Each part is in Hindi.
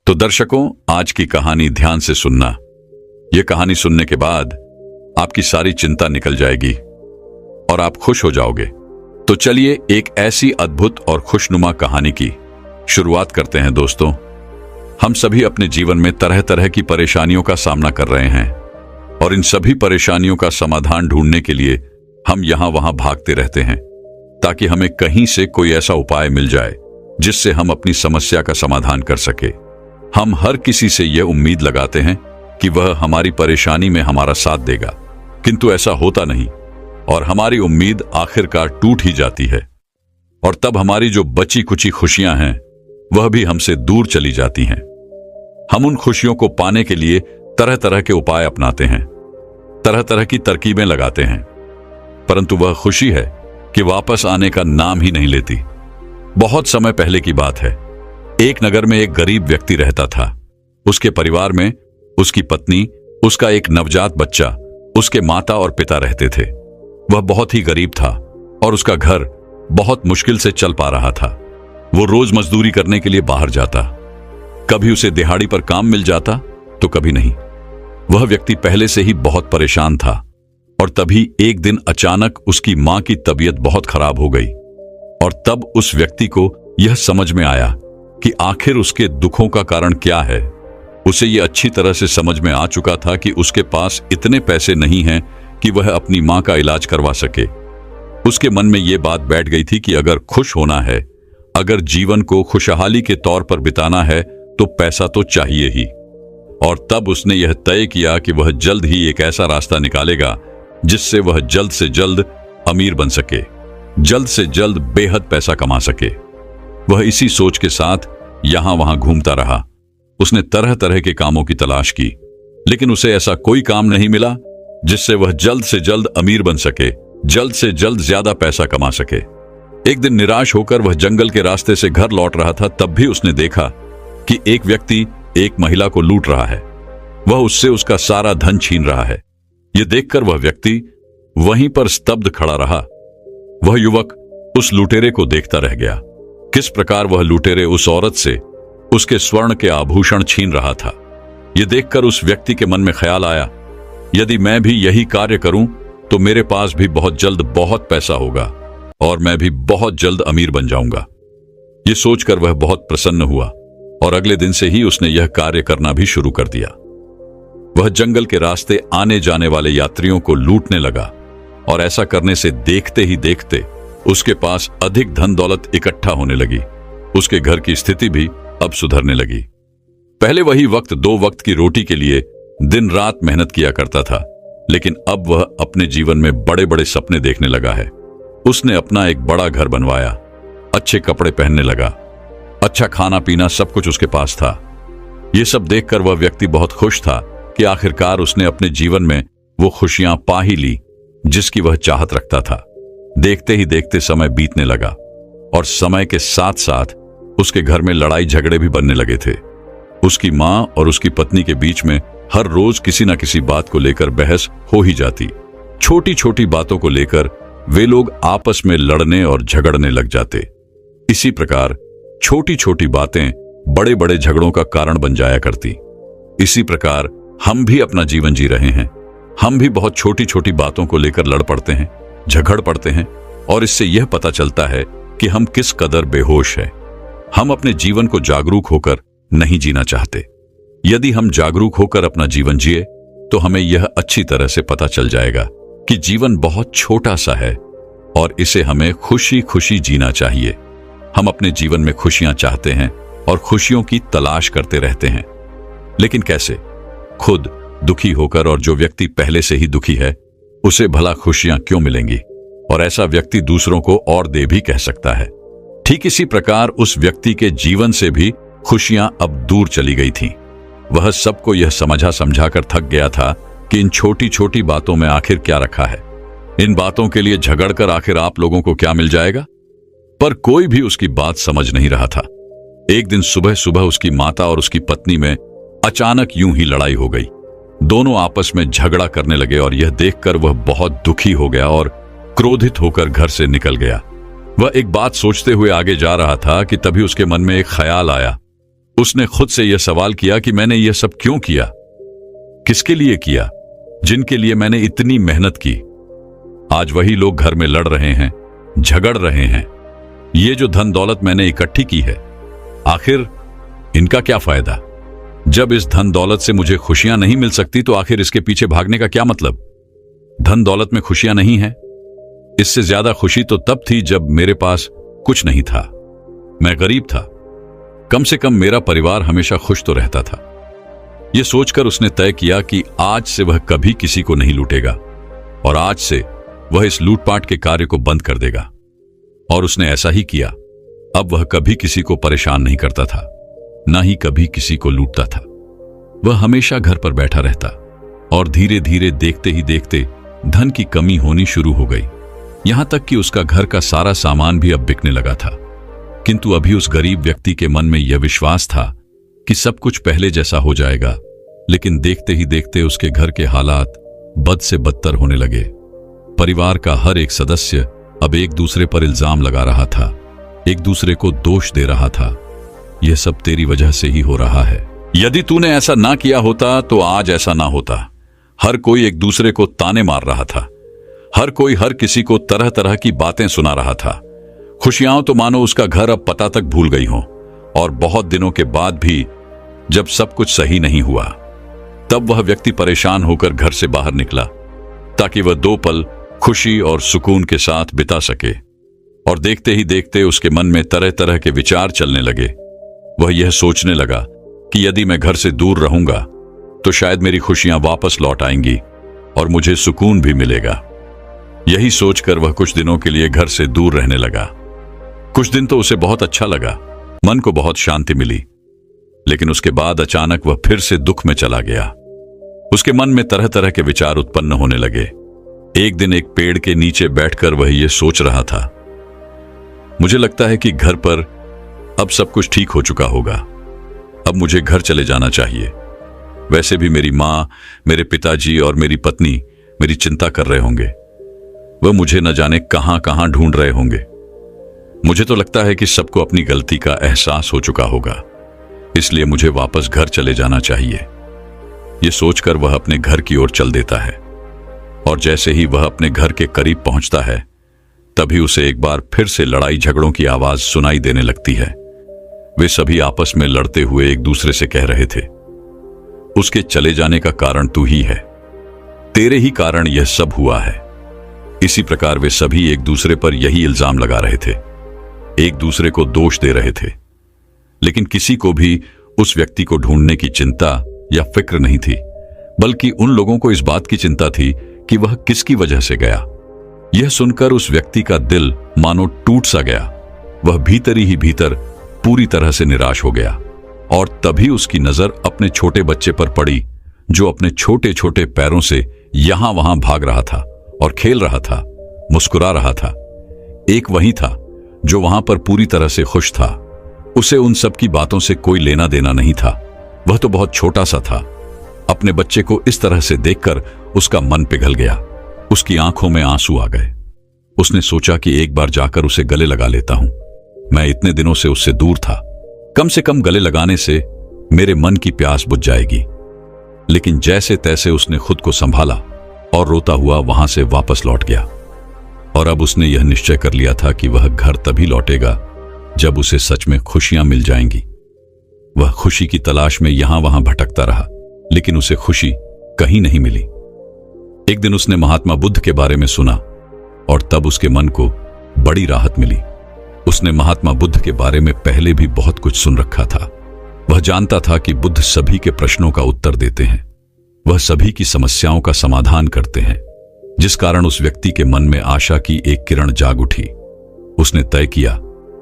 तो दर्शकों, आज की कहानी ध्यान से सुनना। यह कहानी सुनने के बाद आपकी सारी चिंता निकल जाएगी और आप खुश हो जाओगे। तो चलिए एक ऐसी अद्भुत और खुशनुमा कहानी की शुरुआत करते हैं। दोस्तों, हम सभी अपने जीवन में तरह तरह की परेशानियों का सामना कर रहे हैं और इन सभी परेशानियों का समाधान ढूंढने के लिए हम यहां वहां भागते रहते हैं ताकि हमें कहीं से कोई ऐसा उपाय मिल जाए जिससे हम अपनी समस्या का समाधान कर सके। हम हर किसी से यह उम्मीद लगाते हैं कि वह हमारी परेशानी में हमारा साथ देगा, किंतु ऐसा होता नहीं और हमारी उम्मीद आखिरकार टूट ही जाती है और तब हमारी जो बची कुची खुशियां हैं वह भी हमसे दूर चली जाती हैं। हम उन खुशियों को पाने के लिए तरह तरह के उपाय अपनाते हैं, तरह तरह की तरकीबें लगाते हैं, परंतु वह खुशी है कि वापस आने का नाम ही नहीं लेती। बहुत समय पहले की बात है। एक नगर में एक गरीब व्यक्ति रहता था। उसके परिवार में उसकी पत्नी, उसका एक नवजात बच्चा, उसके माता और पिता रहते थे। वह बहुत ही गरीब था और उसका घर बहुत मुश्किल से चल पा रहा था। वो रोज मजदूरी करने के लिए बाहर जाता। कभी उसे दिहाड़ी पर काम मिल जाता तो कभी नहीं। वह व्यक्ति पहले से ही बहुत परेशान था और तभी एक दिन अचानक उसकी मां की तबीयत बहुत खराब हो गई और तब उस व्यक्ति को यह समझ में आया कि आखिर उसके दुखों का कारण क्या है। उसे यह अच्छी तरह से समझ में आ चुका था कि उसके पास इतने पैसे नहीं हैं कि वह अपनी मां का इलाज करवा सके। उसके मन में यह बात बैठ गई थी कि अगर खुश होना है, अगर जीवन को खुशहाली के तौर पर बिताना है तो पैसा तो चाहिए ही। और तब उसने यह तय किया कि वह जल्द ही एक ऐसा रास्ता निकालेगा जिससे वह जल्द से जल्द अमीर बन सके, जल्द से जल्द बेहद पैसा कमा सके। वह इसी सोच के साथ यहां वहां घूमता रहा। उसने तरह तरह के कामों की तलाश की, लेकिन उसे ऐसा कोई काम नहीं मिला जिससे वह जल्द से जल्द अमीर बन सके, जल्द से जल्द ज्यादा पैसा कमा सके। एक दिन निराश होकर वह जंगल के रास्ते से घर लौट रहा था, तब भी उसने देखा कि एक व्यक्ति एक महिला को लूट रहा है। वह उससे उसका सारा धन छीन रहा है। यह देखकर वह व्यक्ति वहीं पर स्तब्ध खड़ा रहा। वह युवक उस लुटेरे को देखता रह गया। किस प्रकार वह लुटेरे उस औरत से उसके स्वर्ण के आभूषण छीन रहा था। यह देखकर उस व्यक्ति के मन में ख्याल आया, यदि मैं भी यही कार्य करूं तो मेरे पास भी बहुत जल्द बहुत पैसा होगा और मैं भी बहुत जल्द अमीर बन जाऊंगा। यह सोचकर वह बहुत प्रसन्न हुआ और अगले दिन से ही उसने यह कार्य करना भी शुरू कर दिया। वह जंगल के रास्ते आने जाने वाले यात्रियों को लूटने लगा और ऐसा करने से देखते ही देखते उसके पास अधिक धन दौलत इकट्ठा होने लगी। उसके घर की स्थिति भी अब सुधरने लगी। पहले वही वक्त 2 वक्त की रोटी के लिए दिन रात मेहनत किया करता था, लेकिन अब वह अपने जीवन में बड़े बड़े सपने देखने लगा है। उसने अपना एक बड़ा घर बनवाया, अच्छे कपड़े पहनने लगा, अच्छा खाना पीना सब कुछ उसके पास था। यह सब देखकर वह व्यक्ति बहुत खुश था कि आखिरकार उसने अपने जीवन में वो खुशियां पा ही ली जिसकी वह चाहत रखता था। देखते ही देखते समय बीतने लगा और समय के साथ साथ उसके घर में लड़ाई झगड़े भी बनने लगे थे। उसकी मां और उसकी पत्नी के बीच में हर रोज किसी न किसी बात को लेकर बहस हो ही जाती। छोटी छोटी बातों को लेकर वे लोग आपस में लड़ने और झगड़ने लग जाते। इसी प्रकार छोटी छोटी बातें बड़े बड़े झगड़ों का कारण बन जाया करती। इसी प्रकार हम भी अपना जीवन जी रहे हैं। हम भी बहुत छोटी छोटी बातों को लेकर लड़ पड़ते हैं, झगड़ पड़ते हैं और इससे यह पता चलता है कि हम किस कदर बेहोश हैं। हम अपने जीवन को जागरूक होकर नहीं जीना चाहते। यदि हम जागरूक होकर अपना जीवन जिए तो हमें यह अच्छी तरह से पता चल जाएगा कि जीवन बहुत छोटा सा है और इसे हमें खुशी खुशी जीना चाहिए। हम अपने जीवन में खुशियां चाहते हैं और खुशियों की तलाश करते रहते हैं, लेकिन कैसे? खुद दुखी होकर, और जो व्यक्ति पहले से ही दुखी है उसे भला खुशियां क्यों मिलेंगी? और ऐसा व्यक्ति दूसरों को और दे भी कह सकता है। ठीक इसी प्रकार उस व्यक्ति के जीवन से भी खुशियां अब दूर चली गई थीं। वह सबको यह समझा समझाकर थक गया था कि इन छोटी छोटी बातों में आखिर क्या रखा है। इन बातों के लिए झगड़कर आखिर आप लोगों को क्या मिल जाएगा? पर कोई भी उसकी बात समझ नहीं रहा था। एक दिन सुबह सुबह उसकी माता और उसकी पत्नी में अचानक यूं ही लड़ाई हो गई। दोनों आपस में झगड़ा करने लगे और यह देखकर वह बहुत दुखी हो गया और क्रोधित होकर घर से निकल गया। वह एक बात सोचते हुए आगे जा रहा था कि तभी उसके मन में एक ख्याल आया उसने खुद से यह सवाल किया कि मैंने यह सब क्यों किया, किसके लिए किया, जिनके लिए मैंने इतनी मेहनत की। आज वही लोग घर में लड़ रहे हैं, झगड़ रहे हैं। ये जो धन दौलत मैंने इकट्ठी की है, आखिर इनका क्या फायदा? जब इस धन दौलत से मुझे खुशियां नहीं मिल सकती तो आखिर इसके पीछे भागने का क्या मतलब? धन दौलत में खुशियां नहीं है। इससे ज्यादा खुशी तो तब थी जब मेरे पास कुछ नहीं था, मैं गरीब था। कम से कम मेरा परिवार हमेशा खुश तो रहता था। यह सोचकर उसने तय किया कि आज से वह कभी किसी को नहीं लूटेगा और आज से वह इस लूटपाट के कार्य को बंद कर देगा। और उसने ऐसा ही किया। अब वह कभी किसी को परेशान नहीं करता था, ना ही कभी किसी को लूटता था। वह हमेशा घर पर बैठा रहता और धीरे धीरे देखते ही देखते धन की कमी होनी शुरू हो गई। यहां तक कि उसका घर का सारा सामान भी अब बिकने लगा था। किंतु अभी उस गरीब व्यक्ति के मन में यह विश्वास था कि सब कुछ पहले जैसा हो जाएगा। लेकिन देखते ही देखते उसके घर के हालात बद से बदतर होने लगे। परिवार का हर एक सदस्य अब एक दूसरे पर इल्जाम लगा रहा था, एक दूसरे को दोष दे रहा था। यह सब तेरी वजह से ही हो रहा है। यदि तूने ऐसा ना किया होता तो आज ऐसा ना होता। हर कोई एक दूसरे को ताने मार रहा था। हर कोई हर किसी को तरह तरह की बातें सुना रहा था। खुशियां तो मानो उसका घर अब पता तक भूल गई हों। और बहुत दिनों के बाद भी जब सब कुछ सही नहीं हुआ, तब वह व्यक्ति परेशान होकर घर से बाहर निकला ताकि वह 2 पल खुशी और सुकून के साथ बिता सके। और देखते ही देखते उसके मन में तरह तरह के विचार चलने लगे। वह यह सोचने लगा कि यदि मैं घर से दूर रहूंगा तो शायद मेरी खुशियां वापस लौट आएंगी और मुझे सुकून भी मिलेगा। यही सोचकर वह कुछ दिनों के लिए घर से दूर रहने लगा। कुछ दिन तो उसे बहुत अच्छा लगा, मन को बहुत शांति मिली। लेकिन उसके बाद अचानक वह फिर से दुख में चला गया। उसके मन में तरह तरह के विचार उत्पन्न होने लगे। एक दिन एक पेड़ के नीचे बैठकर वह यह सोच रहा था, मुझे लगता है कि घर पर अब सब कुछ ठीक हो चुका होगा। अब मुझे घर चले जाना चाहिए। वैसे भी मेरी मां, मेरे पिताजी और मेरी पत्नी मेरी चिंता कर रहे होंगे। वह मुझे न जाने कहां कहां ढूंढ रहे होंगे। मुझे तो लगता है कि सबको अपनी गलती का एहसास हो चुका होगा, इसलिए मुझे वापस घर चले जाना चाहिए। यह सोचकर वह अपने घर की ओर चल देता है। और जैसे ही वह अपने घर के करीब पहुंचता है, तभी उसे एक बार फिर से लड़ाई झगड़ों की आवाज सुनाई देने लगती है। वे सभी आपस में लड़ते हुए एक दूसरे से कह रहे थे, उसके चले जाने का कारण तू ही है, तेरे ही कारण यह सब हुआ है। इसी प्रकार वे सभी एक दूसरे पर यही इल्जाम लगा रहे थे, एक दूसरे को दोष दे रहे थे। लेकिन किसी को भी उस व्यक्ति को ढूंढने की चिंता या फिक्र नहीं थी, बल्कि उन लोगों को इस बात की चिंता थी कि वह किसकी वजह से गया। यह सुनकर उस व्यक्ति का दिल मानो टूट सा गया। वह भीतर ही भीतर पूरी तरह से निराश हो गया। और तभी उसकी नजर अपने छोटे बच्चे पर पड़ी, जो अपने छोटे छोटे पैरों से यहां वहां भाग रहा था और खेल रहा था, मुस्कुरा रहा था। एक वही था जो वहां पर पूरी तरह से खुश था। उसे उन सब की बातों से कोई लेना देना नहीं था। वह तो बहुत छोटा सा था। अपने बच्चे को इस तरह से देखकर उसका मन पिघल गया। उसकी आंखों में आंसू आ गए। उसने सोचा कि एक बार जाकर उसे गले लगा लेता हूं। मैं इतने दिनों से उससे दूर था, कम से कम गले लगाने से मेरे मन की प्यास बुझ जाएगी। लेकिन जैसे तैसे उसने खुद को संभाला और रोता हुआ वहां से वापस लौट गया। और अब उसने यह निश्चय कर लिया था कि वह घर तभी लौटेगा जब उसे सच में खुशियां मिल जाएंगी। वह खुशी की तलाश में यहां वहां भटकता रहा, लेकिन उसे खुशी कहीं नहीं मिली। एक दिन उसने महात्मा बुद्ध के बारे में सुना और तब उसके मन को बड़ी राहत मिली। उसने महात्मा बुद्ध के बारे में पहले भी बहुत कुछ सुन रखा था। वह जानता था कि बुद्ध सभी के प्रश्नों का उत्तर देते हैं, वह सभी की समस्याओं का समाधान करते हैं, जिस कारण उस व्यक्ति के मन में आशा की एक किरण जाग उठी। उसने तय किया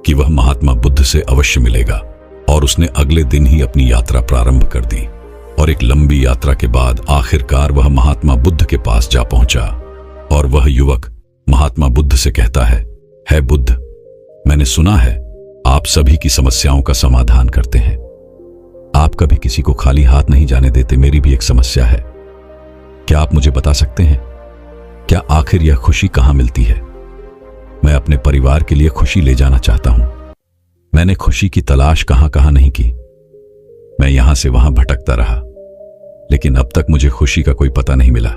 कि वह महात्मा बुद्ध से अवश्य मिलेगा और उसने अगले दिन ही अपनी यात्रा प्रारंभ कर दी। और एक लंबी यात्रा के बाद आखिरकार वह महात्मा बुद्ध के पास जा पहुंचा। और वह युवक महात्मा बुद्ध से कहता है बुद्ध, मैंने सुना है आप सभी की समस्याओं का समाधान करते हैं। आप कभी किसी को खाली हाथ नहीं जाने देते। मेरी भी एक समस्या है। क्या आप मुझे बता सकते हैं, क्या आखिर यह खुशी कहां मिलती है? मैं अपने परिवार के लिए खुशी ले जाना चाहता हूं। मैंने खुशी की तलाश कहां कहां नहीं की, मैं यहां से वहां भटकता रहा, लेकिन अब तक मुझे खुशी का कोई पता नहीं मिला।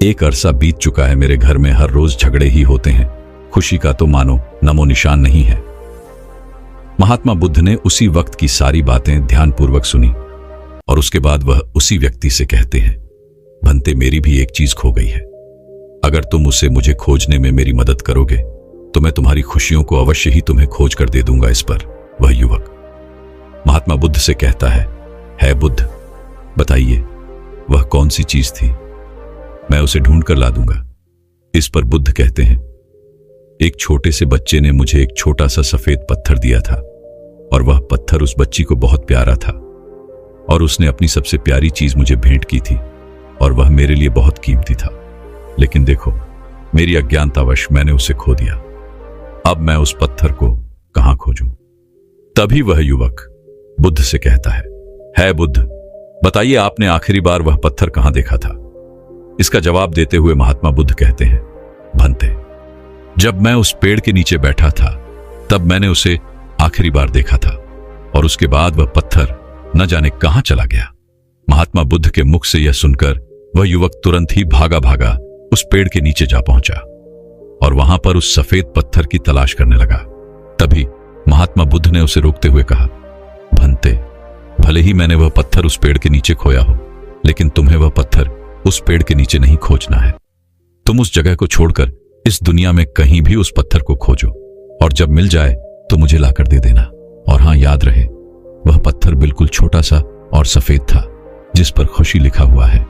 एक अरसा बीत चुका है, मेरे घर में हर रोज झगड़े ही होते हैं, खुशी का तो मानो नमो निशान नहीं है। महात्मा बुद्ध ने उसी वक्त की सारी बातें ध्यानपूर्वक सुनी और उसके बाद वह उसी व्यक्ति से कहते हैं, भंते, मेरी भी एक चीज खो गई है। अगर तुम उसे मुझे खोजने में मेरी मदद करोगे तो मैं तुम्हारी खुशियों को अवश्य ही तुम्हें खोज कर दे दूंगा। इस पर वह युवक महात्मा बुद्ध से कहता है बुद्ध, बताइए वह कौन सी चीज थी, मैं उसे ढूंढ कर ला दूंगा। इस पर बुद्ध कहते हैं, एक छोटे से बच्चे ने मुझे एक छोटा सा सफेद पत्थर दिया था और वह पत्थर उस बच्ची को बहुत प्यारा था और उसने अपनी सबसे प्यारी चीज मुझे भेंट की थी और वह मेरे लिए बहुत कीमती था। लेकिन देखो, मेरी अज्ञानतावश मैंने उसे खो दिया। अब मैं उस पत्थर को कहां खोजूं? तभी वह युवक बुद्ध से कहता है बुद्ध, बताइए आपने आखिरी बार वह पत्थर कहां देखा था? इसका जवाब देते हुए महात्मा बुद्ध कहते हैं, भंते, जब मैं उस पेड़ के नीचे बैठा था तब मैंने उसे आखिरी बार देखा था और उसके बाद वह पत्थर न जाने कहां चला गया। महात्मा बुद्ध के मुख से यह सुनकर वह युवक तुरंत ही भागा भागा उस पेड़ के नीचे जा पहुंचा और वहां पर उस सफेद पत्थर की तलाश करने लगा। तभी महात्मा बुद्ध ने उसे रोकते हुए कहा, भंते, भले ही मैंने वह पत्थर उस पेड़ के नीचे खोया हो, लेकिन तुम्हें वह पत्थर उस पेड़ के नीचे नहीं खोजना है। तुम उस जगह को छोड़कर इस दुनिया में कहीं भी उस पत्थर को खोजो और जब मिल जाए तो मुझे लाकर दे देना। और हां, याद रहे, वह पत्थर बिल्कुल छोटा सा और सफेद था जिस पर खुशी लिखा हुआ है।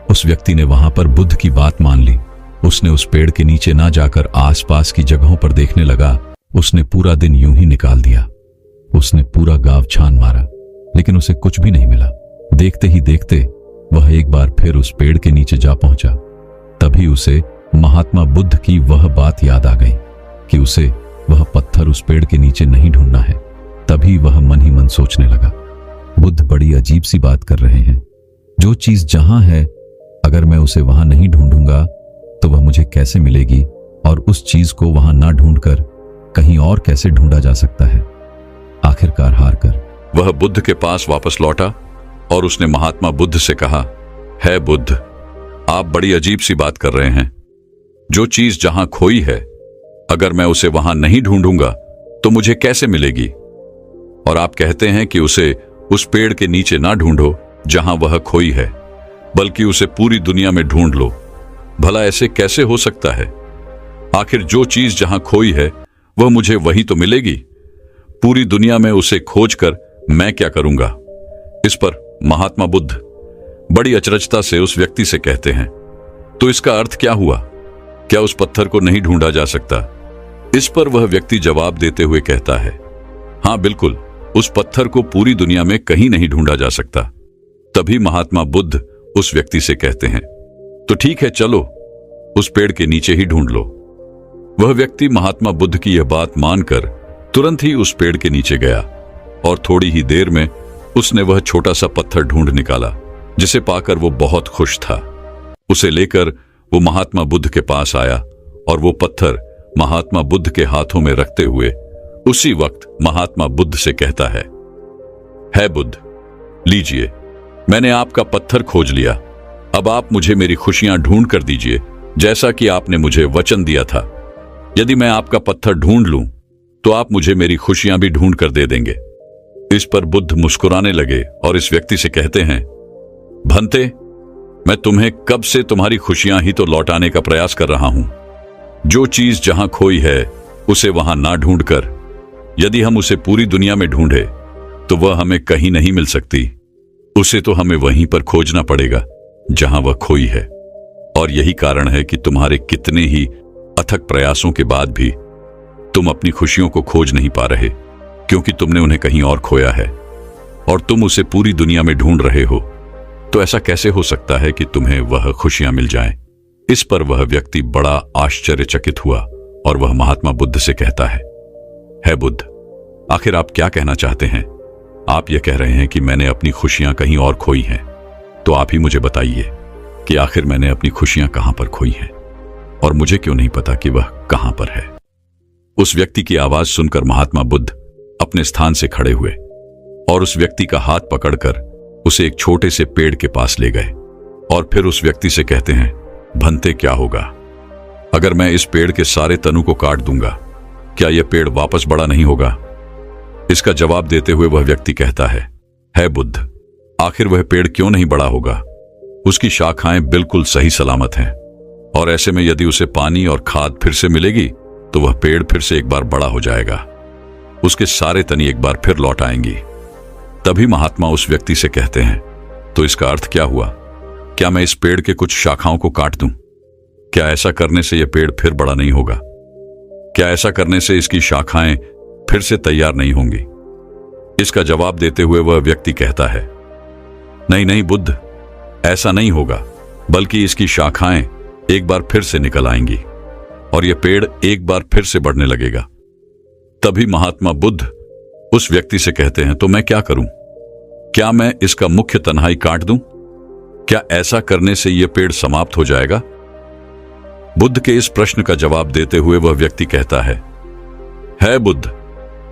उस व्यक्ति ने वहां पर बुद्ध की बात मान ली। उसने उस पेड़ के नीचे ना जाकर आसपास की जगहों पर देखने लगा। उसने पूरा दिन यूं ही निकाल दिया। उसने पूरा गांव छान मारा, लेकिन उसे कुछ भी नहीं मिला। देखते ही देखते वह एक बार फिर उस पेड़ के नीचे जा पहुंचा। तभी उसे महात्मा बुद्ध की वह बात याद आ गई कि उसे वह पत्थर उस पेड़ के नीचे नहीं ढूंढना है। तभी वह मन ही मन सोचने लगा, बुद्ध बड़ी अजीब सी बात कर रहे हैं। जो चीज जहां है, अगर मैं उसे वहां नहीं ढूंढूंगा तो वह मुझे कैसे मिलेगी, और उस चीज को वहां ना ढूंढकर कहीं और कैसे ढूंढा जा सकता है। आखिरकार हार कर वह बुद्ध के पास वापस लौटा और उसने महात्मा बुद्ध से कहा, है बुद्ध, आप बड़ी अजीब सी बात कर रहे हैं। जो चीज जहां खोई है, अगर मैं उसे वहां नहीं ढूंढूंगा तो मुझे कैसे मिलेगी? और आप कहते हैं कि उसे उस पेड़ के नीचे ना ढूंढो जहां वह खोई है, बल्कि उसे पूरी दुनिया में ढूंढ लो। भला ऐसे कैसे हो सकता है? आखिर जो चीज जहां खोई है वह मुझे वही तो मिलेगी। पूरी दुनिया में उसे खोजकर मैं क्या करूंगा? इस पर महात्मा बुद्ध बड़ी अचरजता से उस व्यक्ति से कहते हैं, तो इसका अर्थ क्या हुआ? क्या उस पत्थर को नहीं ढूंढा जा सकता? इस पर वह व्यक्ति जवाब देते हुए कहता है, हां बिल्कुल, उस पत्थर को पूरी दुनिया में कहीं नहीं ढूंढा जा सकता। तभी महात्मा बुद्ध उस व्यक्ति से कहते हैं, तो ठीक है, चलो उस पेड़ के नीचे ही ढूंढ लो। वह व्यक्ति महात्मा बुद्ध की यह बात मानकर तुरंत ही उस पेड़ के नीचे गया और थोड़ी ही देर में उसने वह छोटा सा पत्थर ढूंढ निकाला, जिसे पाकर वो बहुत खुश था। उसे लेकर वो महात्मा बुद्ध के पास आया और वो पत्थर महात्मा बुद्ध के हाथों में रखते हुए उसी वक्त महात्मा बुद्ध से कहता है बुद्ध, लीजिए, मैंने आपका पत्थर खोज लिया। अब आप मुझे मेरी खुशियां ढूंढ कर दीजिए, जैसा कि आपने मुझे वचन दिया था। यदि मैं आपका पत्थर ढूंढ लूं तो आप मुझे मेरी खुशियां भी ढूंढ कर दे देंगे। इस पर बुद्ध मुस्कुराने लगे और इस व्यक्ति से कहते हैं, भंते, मैं तुम्हें कब से तुम्हारी खुशियां ही तो लौटाने का प्रयास कर रहा हूं। जो चीज जहां खोई है उसे वहां ना ढूंढकर यदि हम उसे पूरी दुनिया में ढूंढे तो वह हमें कहीं नहीं मिल सकती। उसे तो हमें वहीं पर खोजना पड़ेगा जहां वह खोई है। और यही कारण है कि तुम्हारे कितने ही अथक प्रयासों के बाद भी तुम अपनी खुशियों को खोज नहीं पा रहे, क्योंकि तुमने उन्हें कहीं और खोया है और तुम उसे पूरी दुनिया में ढूंढ रहे हो। तो ऐसा कैसे हो सकता है कि तुम्हें वह खुशियां मिल जाएं? इस पर वह व्यक्ति बड़ा आश्चर्यचकित हुआ और वह महात्मा बुद्ध से कहता है बुद्ध, आखिर आप क्या कहना चाहते हैं? आप यह कह रहे हैं कि मैंने अपनी खुशियां कहीं और खोई हैं, तो आप ही मुझे बताइए कि आखिर मैंने अपनी खुशियां कहां पर खोई हैं और मुझे क्यों नहीं पता कि वह कहां पर है। उस व्यक्ति की आवाज सुनकर महात्मा बुद्ध अपने स्थान से खड़े हुए और उस व्यक्ति का हाथ पकड़कर उसे एक छोटे से पेड़ के पास ले गए और फिर उस व्यक्ति से कहते हैं, भंते क्या होगा अगर मैं इस पेड़ के सारे तनु को काट दूंगा? क्या यह पेड़ वापस बड़ा नहीं होगा? इसका जवाब देते हुए वह व्यक्ति कहता है बुद्ध, आखिर वह पेड़ क्यों नहीं बड़ा होगा? उसकी शाखाएं बिल्कुल सही सलामत हैं और ऐसे में यदि उसे पानी और खाद फिर से मिलेगी तो वह पेड़ फिर से एक बार बड़ा हो जाएगा। उसके सारे तनी एक बार फिर लौट आएंगी। तभी महात्मा उस व्यक्ति से कहते हैं, तो इसका अर्थ क्या हुआ? क्या मैं इस पेड़ के कुछ शाखाओं को काट दूं? क्या ऐसा करने से यह पेड़ फिर बड़ा नहीं होगा? क्या ऐसा करने से इसकी शाखाएं फिर से तैयार नहीं होंगी? इसका जवाब देते हुए वह व्यक्ति कहता है, नहीं नहीं बुद्ध, ऐसा नहीं होगा, बल्कि इसकी शाखाएं एक बार फिर से निकल आएंगी और यह पेड़ एक बार फिर से बढ़ने लगेगा। तभी महात्मा बुद्ध उस व्यक्ति से कहते हैं, तो मैं क्या करूं? क्या मैं इसका मुख्य तन्हाई काट दूं? क्या ऐसा करने से यह पेड़ समाप्त हो जाएगा? बुद्ध के इस प्रश्न का जवाब देते हुए वह व्यक्ति कहता है बुद्ध,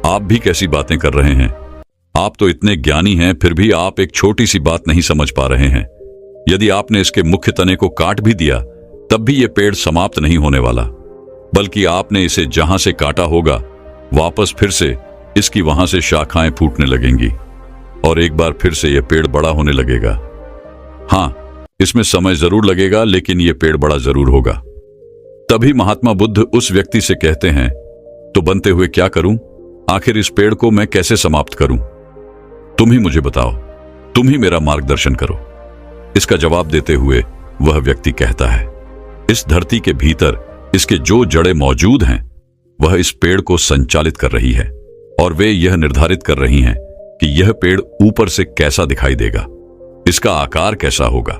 आप भी कैसी बातें कर रहे हैं? आप तो इतने ज्ञानी हैं, फिर भी आप एक छोटी सी बात नहीं समझ पा रहे हैं। यदि आपने इसके मुख्य तने को काट भी दिया तब भी यह पेड़ समाप्त नहीं होने वाला, बल्कि आपने इसे जहां से काटा होगा वापस फिर से इसकी वहां से शाखाएं फूटने लगेंगी और एक बार फिर से यह पेड़ बड़ा होने लगेगा। हां, इसमें समय जरूर लगेगा, लेकिन यह पेड़ बड़ा जरूर होगा। तभी महात्मा बुद्ध उस व्यक्ति से कहते हैं, तो बनते हुए क्या करूं? आखिर इस पेड़ को मैं कैसे समाप्त करूं? तुम ही मुझे बताओ, तुम ही मेरा मार्गदर्शन करो। इसका जवाब देते हुए वह व्यक्ति कहता है, इस धरती के भीतर इसके जो जड़ें मौजूद हैं वह इस पेड़ को संचालित कर रही है और वे यह निर्धारित कर रही हैं कि यह पेड़ ऊपर से कैसा दिखाई देगा, इसका आकार कैसा होगा,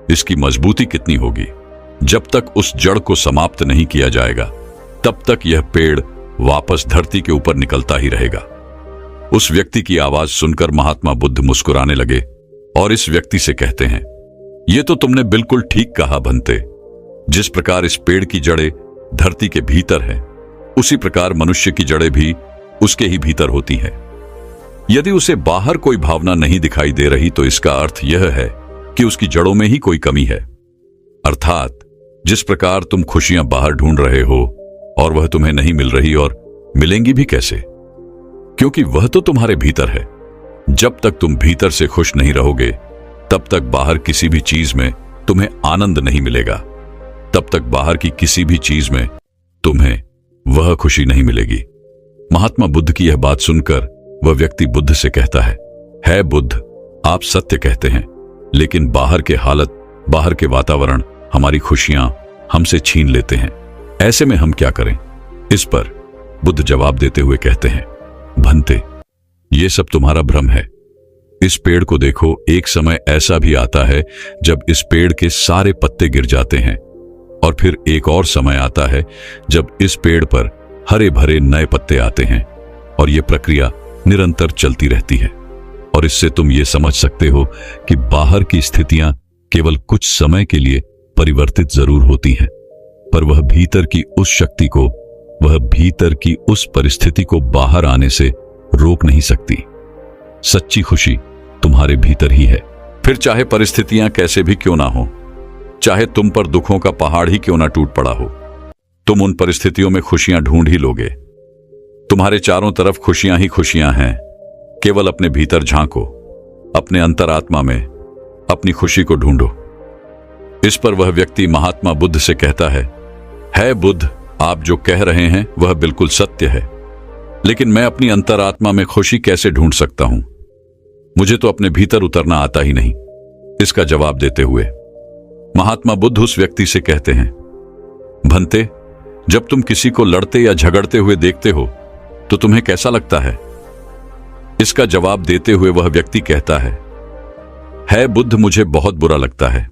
इसकी मजबूती कितनी होगी। जब तक उस जड़ को समाप्त नहीं किया जाएगा तब तक यह पेड़ वापस धरती के ऊपर निकलता ही रहेगा। उस व्यक्ति की आवाज सुनकर महात्मा बुद्ध मुस्कुराने लगे और इस व्यक्ति से कहते हैं, यह तो तुमने बिल्कुल ठीक कहा भंते। जिस प्रकार इस पेड़ की जड़ें धरती के भीतर है, उसी प्रकार मनुष्य की जड़ें भी उसके ही भीतर होती हैं। यदि उसे बाहर कोई भावना नहीं दिखाई दे रही तो इसका अर्थ यह है कि उसकी जड़ों में ही कोई कमी है। अर्थात जिस प्रकार तुम खुशियां बाहर ढूंढ रहे हो और वह तुम्हें नहीं मिल रही, और मिलेंगी भी कैसे, क्योंकि वह तो तुम्हारे भीतर है। जब तक तुम भीतर से खुश नहीं रहोगे तब तक बाहर किसी भी चीज में तुम्हें आनंद नहीं मिलेगा, तब तक बाहर की किसी भी चीज में तुम्हें वह खुशी नहीं मिलेगी। महात्मा बुद्ध की यह बात सुनकर वह व्यक्ति बुद्ध से कहता है बुद्ध, आप सत्य कहते हैं, लेकिन बाहर के हालत, बाहर के वातावरण हमारी खुशियां हमसे छीन लेते हैं। ऐसे में हम क्या करें? इस पर बुद्ध जवाब देते हुए कहते हैं, भंते, ये सब तुम्हारा भ्रम है। इस पेड़ को देखो, एक समय ऐसा भी आता है जब इस पेड़ के सारे पत्ते गिर जाते हैं और फिर एक और समय आता है जब इस पेड़ पर हरे भरे नए पत्ते आते हैं और यह प्रक्रिया निरंतर चलती रहती है। और इससे तुम ये समझ सकते हो कि बाहर की स्थितियां केवल कुछ समय के लिए परिवर्तित जरूर होती हैं, पर वह भीतर की उस शक्ति को, वह भीतर की उस परिस्थिति को बाहर आने से रोक नहीं सकती। सच्ची खुशी तुम्हारे भीतर ही है, फिर चाहे परिस्थितियां कैसे भी क्यों ना हो, चाहे तुम पर दुखों का पहाड़ ही क्यों ना टूट पड़ा हो, तुम उन परिस्थितियों में खुशियां ढूंढ ही लोगे। तुम्हारे चारों तरफ खुशियां ही खुशियां हैं। केवल अपने भीतर झांको, अपने अंतरात्मा में अपनी खुशी को ढूंढो। इस पर वह व्यक्ति महात्मा बुद्ध से कहता है बुद्ध, आप जो कह रहे हैं वह बिल्कुल सत्य है, लेकिन मैं अपनी अंतरात्मा में खुशी कैसे ढूंढ सकता हूं? मुझे तो अपने भीतर उतरना आता ही नहीं। इसका जवाब देते हुए महात्मा बुद्ध उस व्यक्ति से कहते हैं, भंते, जब तुम किसी को लड़ते या झगड़ते हुए देखते हो तो तुम्हें कैसा लगता है? इसका जवाब देते हुए वह व्यक्ति कहता है बुद्ध, मुझे बहुत बुरा लगता है।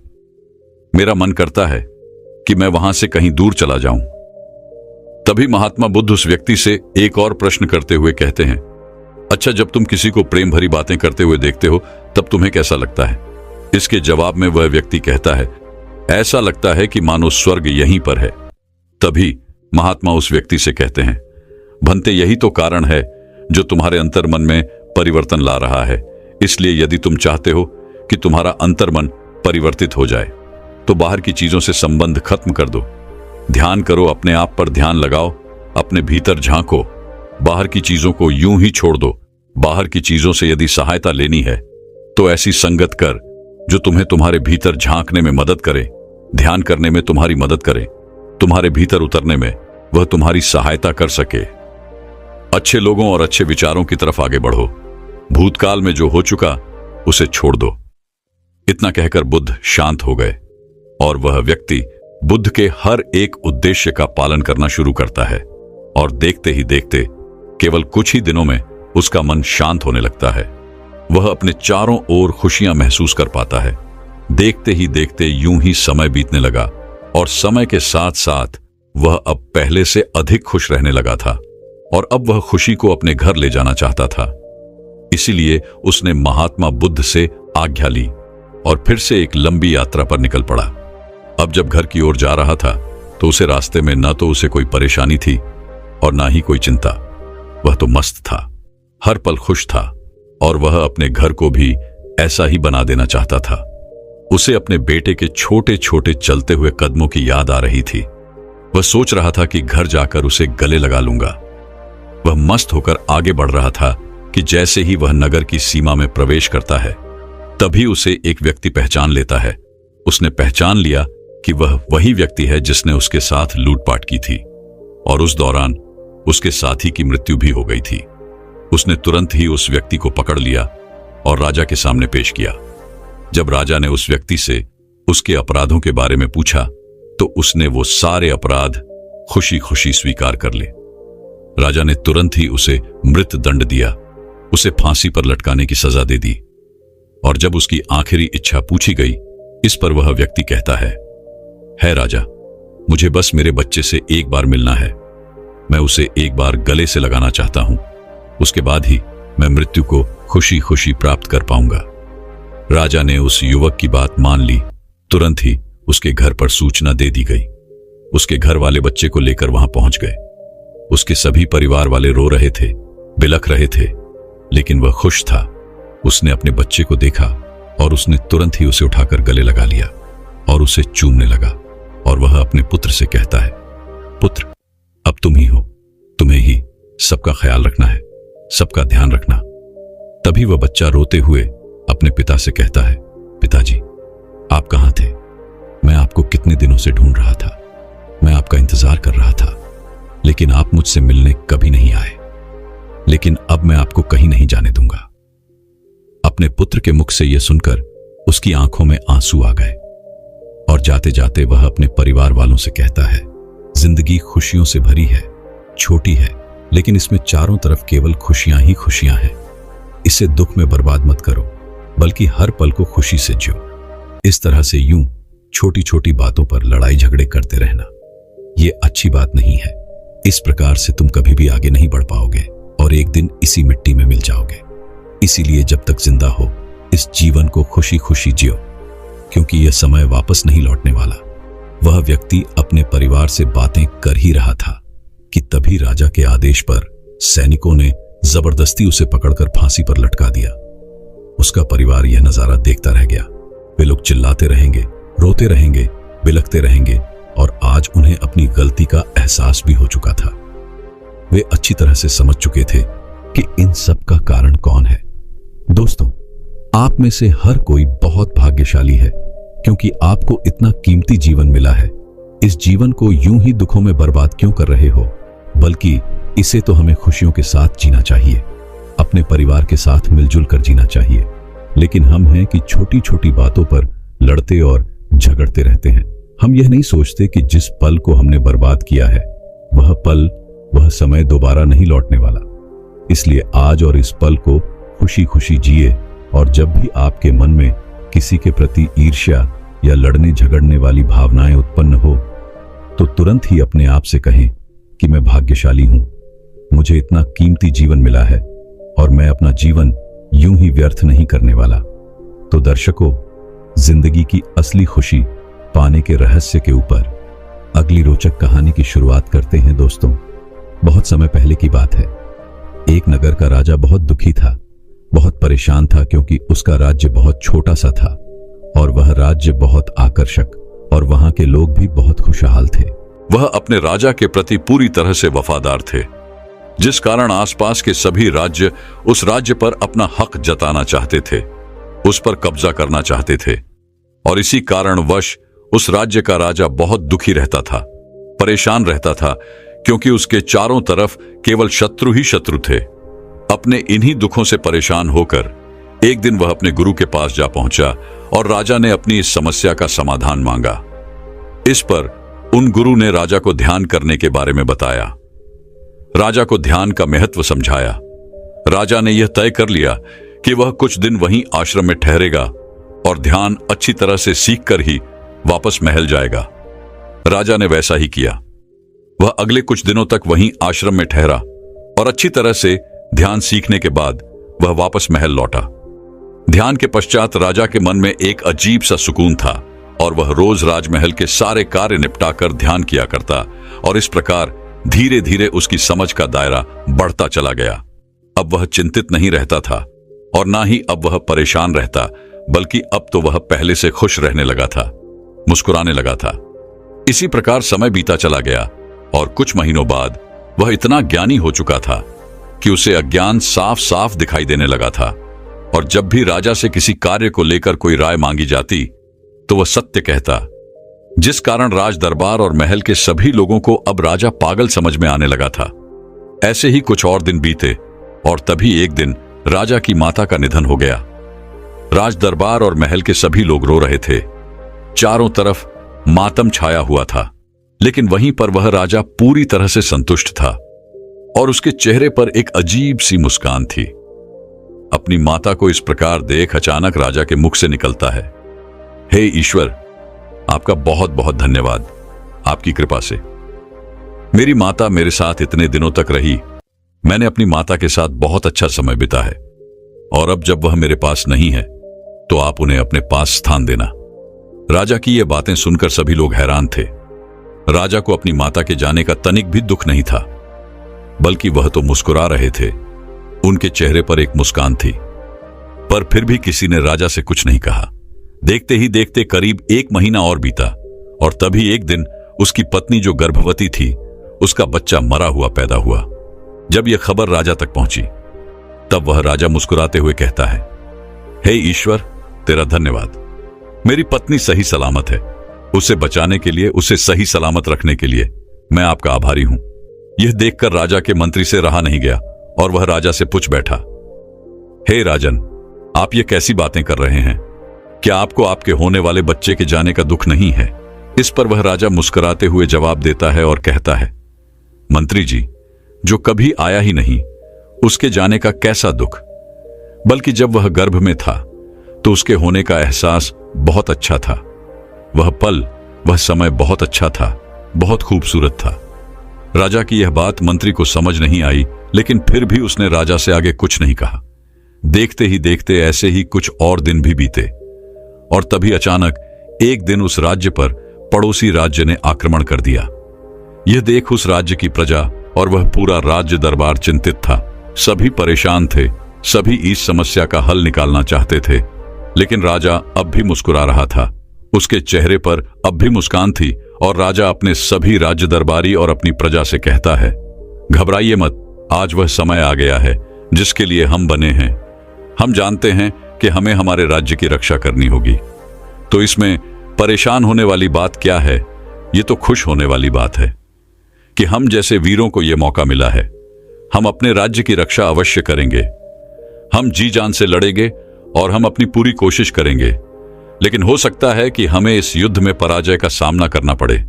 मेरा मन करता है कि मैं वहां से कहीं दूर चला जाऊं। तभी महात्मा बुद्ध उस व्यक्ति से एक और प्रश्न करते हुए कहते हैं, अच्छा, जब तुम किसी को प्रेम भरी बातें करते हुए देखते हो तब तुम्हें कैसा लगता है? इसके जवाब में वह व्यक्ति कहता है, ऐसा लगता है कि मानो स्वर्ग यहीं पर है। तभी महात्मा उस व्यक्ति से कहते हैं, भंते, यही तो कारण है जो तुम्हारे अंतर मन में परिवर्तन ला रहा है। इसलिए यदि तुम चाहते हो कि तुम्हारा अंतर्मन परिवर्तित हो जाए तो बाहर की चीजों से संबंध खत्म कर दो। ध्यान करो, अपने आप पर ध्यान लगाओ, अपने भीतर झांको, बाहर की चीजों को यूं ही छोड़ दो। बाहर की चीजों से यदि सहायता लेनी है तो ऐसी संगत कर जो तुम्हें तुम्हारे भीतर झांकने में मदद करे, ध्यान करने में तुम्हारी मदद करे, तुम्हारे भीतर उतरने में वह तुम्हारी सहायता कर सके। अच्छे लोगों और अच्छे विचारों की तरफ आगे बढ़ो। भूतकाल में जो हो चुका उसे छोड़ दो। इतना कहकर बुद्ध शांत हो गए और वह व्यक्ति बुद्ध के हर एक उद्देश्य का पालन करना शुरू करता है और देखते ही देखते केवल कुछ ही दिनों में उसका मन शांत होने लगता है। वह अपने चारों ओर खुशियां महसूस कर पाता है। देखते ही देखते यूं ही समय बीतने लगा और समय के साथ साथ वह अब पहले से अधिक खुश रहने लगा था और अब वह खुशी को अपने घर ले जाना चाहता था। इसीलिए उसने महात्मा बुद्ध से आज्ञा ली और फिर से एक लंबी यात्रा पर निकल पड़ा। अब जब घर की ओर जा रहा था तो उसे रास्ते में न तो उसे कोई परेशानी थी और ना ही कोई चिंता। वह तो मस्त था, हर पल खुश था और वह अपने घर को भी ऐसा ही बना देना चाहता था। उसे अपने बेटे के छोटे छोटे चलते हुए कदमों की याद आ रही थी। वह सोच रहा था कि घर जाकर उसे गले लगा लूंगा। वह मस्त होकर आगे बढ़ रहा था कि जैसे ही वह नगर की सीमा में प्रवेश करता है तभी उसे एक व्यक्ति पहचान लेता है। उसने पहचान लिया कि वह वही व्यक्ति है जिसने उसके साथ लूटपाट की थी और उस दौरान उसके साथी की मृत्यु भी हो गई थी। उसने तुरंत ही उस व्यक्ति को पकड़ लिया और राजा के सामने पेश किया। जब राजा ने उस व्यक्ति से उसके अपराधों के बारे में पूछा तो उसने वो सारे अपराध खुशी खुशी स्वीकार कर ले। राजा ने तुरंत ही उसे मृत दंड दिया, उसे फांसी पर लटकाने की सजा दे दी। और जब उसकी आखिरी इच्छा पूछी गई, इस पर वह व्यक्ति कहता है राजा, मुझे बस मेरे बच्चे से एक बार मिलना है। मैं उसे एक बार गले से लगाना चाहता हूं, उसके बाद ही मैं मृत्यु को खुशी खुशी प्राप्त कर पाऊंगा। राजा ने उस युवक की बात मान ली। तुरंत ही उसके घर पर सूचना दे दी गई। उसके घर वाले बच्चे को लेकर वहां पहुंच गए। उसके सभी परिवार वाले रो रहे थे, बिलख रहे थे, लेकिन वह खुश था। उसने अपने बच्चे को देखा और उसने तुरंत ही उसे उठाकर गले लगा लिया और उसे चूमने लगा और वह अपने पुत्र से कहता है, पुत्र, अब तुम ही हो, तुम्हें ही सबका ख्याल रखना है, सबका ध्यान रखना। तभी वह बच्चा रोते हुए अपने पिता से कहता है, पिताजी, आप कहां थे? मैं आपको कितने दिनों से ढूंढ रहा था, मैं आपका इंतजार कर रहा था, लेकिन आप मुझसे मिलने कभी नहीं आए। लेकिन अब मैं आपको कहीं नहीं जाने दूंगा। अपने पुत्र के मुख से यह सुनकर उसकी आंखों में आंसू आ गए और जाते जाते वह अपने परिवार वालों से कहता है, जिंदगी खुशियों से भरी है, छोटी है, लेकिन इसमें चारों तरफ केवल खुशियां ही खुशियां हैं। इसे दुख में बर्बाद मत करो, बल्कि हर पल को खुशी से जियो। इस तरह से यूं छोटी छोटी बातों पर लड़ाई झगड़े करते रहना, यह अच्छी बात नहीं है। इस प्रकार से तुम कभी भी आगे नहीं बढ़ पाओगे और एक दिन इसी मिट्टी में मिल जाओगे। इसीलिए जब तक जिंदा हो, इस जीवन को खुशी खुशी जियो, क्योंकि यह समय वापस नहीं लौटने वाला। वह व्यक्ति अपने परिवार से बातें कर ही रहा था कि तभी राजा के आदेश पर सैनिकों ने जबरदस्ती उसे पकड़कर फांसी पर लटका दिया। उसका परिवार यह नजारा देखता रह गया। वे लोग चिल्लाते रहेंगे, रोते रहेंगे, बिलखते रहेंगे और आज उन्हें अपनी गलती का एहसास भी हो चुका था। वे अच्छी तरह से समझ चुके थे कि इन सब का कारण कौन है। दोस्तों, आप में से हर कोई बहुत भाग्यशाली है, क्योंकि आपको इतना कीमती जीवन मिला है। इस जीवन को यूं ही दुखों में बर्बाद क्यों कर रहे हो, बल्कि इसे तो हमें खुशियों के साथ जीना चाहिए, अपने परिवार के साथ मिलजुल कर जीना चाहिए। लेकिन हम हैं कि छोटी छोटी बातों पर लड़ते और झगड़ते रहते हैं। हम यह नहीं सोचते कि जिस पल को हमने बर्बाद किया है, वह पल, वह समय दोबारा नहीं लौटने वाला। इसलिए आज और इस पल को खुशी खुशी जिए और जब भी आपके मन में किसी के प्रति ईर्ष्या या लड़ने झगड़ने वाली भावनाएं उत्पन्न हो, तो तुरंत ही अपने आप से कहें कि मैं भाग्यशाली हूं, मुझे इतना कीमती जीवन मिला है और मैं अपना जीवन यूं ही व्यर्थ नहीं करने वाला। तो दर्शकों, जिंदगी की असली खुशी पाने के रहस्य के ऊपर अगली रोचक कहानी की शुरुआत करते हैं। दोस्तों, बहुत समय पहले की बात है। एक नगर का राजा बहुत दुखी था, बहुत परेशान था क्योंकि उसका राज्य बहुत छोटा सा था और वह राज्य बहुत आकर्षक और वहां के लोग भी बहुत खुशहाल थे। वह अपने राजा के प्रति पूरी तरह से वफादार थे, जिस कारण आसपास के सभी राज्य उस राज्य पर अपना हक जताना चाहते थे, उस पर कब्जा करना चाहते थे। और इसी कारणवश उस राज्य का राजा बहुत दुखी रहता था, परेशान रहता था, क्योंकि उसके चारों तरफ केवल शत्रु ही शत्रु थे। अपने इन्हीं दुखों से परेशान होकर एक दिन वह अपने गुरु के पास जा पहुंचा और राजा ने अपनी इस समस्या का समाधान मांगा। इस पर उन गुरु ने राजा को ध्यान करने के बारे में बताया, राजा को ध्यान का महत्व समझाया। राजा ने यह तय कर लिया कि वह कुछ दिन वहीं आश्रम में ठहरेगा और ध्यान अच्छी तरह से सीखकर ही वापस महल जाएगा। राजा ने वैसा ही किया। वह अगले कुछ दिनों तक वहीं आश्रम में ठहरा और अच्छी तरह से ध्यान सीखने के बाद वह वापस महल लौटा। ध्यान के पश्चात राजा के मन में एक अजीब सा सुकून था और वह रोज राजमहल के सारे कार्य निपटाकर ध्यान किया करता और इस प्रकार धीरे धीरे उसकी समझ का दायरा बढ़ता चला गया। अब वह चिंतित नहीं रहता था और ना ही अब वह परेशान रहता, बल्कि अब तो वह पहले से खुश रहने लगा था, मुस्कुराने लगा था। इसी प्रकार समय बीता चला गया और कुछ महीनों बाद वह इतना ज्ञानी हो चुका था कि उसे अज्ञान साफ साफ दिखाई देने लगा था और जब भी राजा से किसी कार्य को लेकर कोई राय मांगी जाती तो वह सत्य कहता, जिस कारण राज दरबार और महल के सभी लोगों को अब राजा पागल समझ में आने लगा था। ऐसे ही कुछ और दिन बीते और तभी एक दिन राजा की माता का निधन हो गया। राज दरबार और महल के सभी लोग रो रहे थे, चारों तरफ मातम छाया हुआ था, लेकिन वहीं पर वह राजा पूरी तरह से संतुष्ट था और उसके चेहरे पर एक अजीब सी मुस्कान थी। अपनी माता को इस प्रकार देख अचानक राजा के मुख से निकलता है, हे ईश्वर, आपका बहुत बहुत धन्यवाद। आपकी कृपा से मेरी माता मेरे साथ इतने दिनों तक रही। मैंने अपनी माता के साथ बहुत अच्छा समय बिता है और अब जब वह मेरे पास नहीं है तो आप उन्हें अपने पास स्थान देना। राजा की ये बातें सुनकर सभी लोग हैरान थे। राजा को अपनी माता के जाने का तनिक भी दुख नहीं था, बल्कि वह तो मुस्कुरा रहे थे। उनके चेहरे पर एक मुस्कान थी, पर फिर भी किसी ने राजा से कुछ नहीं कहा। देखते ही देखते करीब एक महीना और बीता और तभी एक दिन उसकी पत्नी जो गर्भवती थी, उसका बच्चा मरा हुआ पैदा हुआ। जब यह खबर राजा तक पहुंची तब वह राजा मुस्कुराते हुए कहता है, हे ईश्वर, तेरा धन्यवाद। मेरी पत्नी सही सलामत है। उसे बचाने के लिए, उसे सही सलामत रखने के लिए मैं आपका आभारी हूं। यह देखकर राजा के मंत्री से रहा नहीं गया और वह राजा से पूछ बैठा, हे राजन, आप ये कैसी बातें कर रहे हैं? क्या आपको आपके होने वाले बच्चे के जाने का दुख नहीं है? इस पर वह राजा मुस्कुराते हुए जवाब देता है और कहता है, मंत्री जी, जो कभी आया ही नहीं, उसके जाने का कैसा दुख? बल्कि जब वह गर्भ में था तो उसके होने का एहसास बहुत अच्छा था। वह पल, वह समय बहुत अच्छा था, बहुत खूबसूरत था। राजा की यह बात मंत्री को समझ नहीं आई, लेकिन फिर भी उसने राजा से आगे कुछ नहीं कहा। देखते ही देखते ऐसे ही कुछ और दिन भी बीते और तभी अचानक एक दिन उस राज्य पर पड़ोसी राज्य ने आक्रमण कर दिया। यह देख उस राज्य की प्रजा और वह पूरा राज्य दरबार चिंतित था। सभी परेशान थे, सभी इस समस्या का हल निकालना चाहते थे, लेकिन राजा अब भी मुस्कुरा रहा था। उसके चेहरे पर अब भी मुस्कान थी और राजा अपने सभी राज्य दरबारी और अपनी प्रजा से कहता है, घबराइए मत, आज वह समय आ गया है जिसके लिए हम बने हैं। हम जानते हैं कि हमें हमारे राज्य की रक्षा करनी होगी, तो इसमें परेशान होने वाली बात क्या है? ये तो खुश होने वाली बात है कि हम जैसे वीरों को यह मौका मिला है। हम अपने राज्य की रक्षा अवश्य करेंगे। हम जी जान से लड़ेंगे और हम अपनी पूरी कोशिश करेंगे, लेकिन हो सकता है कि हमें इस युद्ध में पराजय का सामना करना पड़े।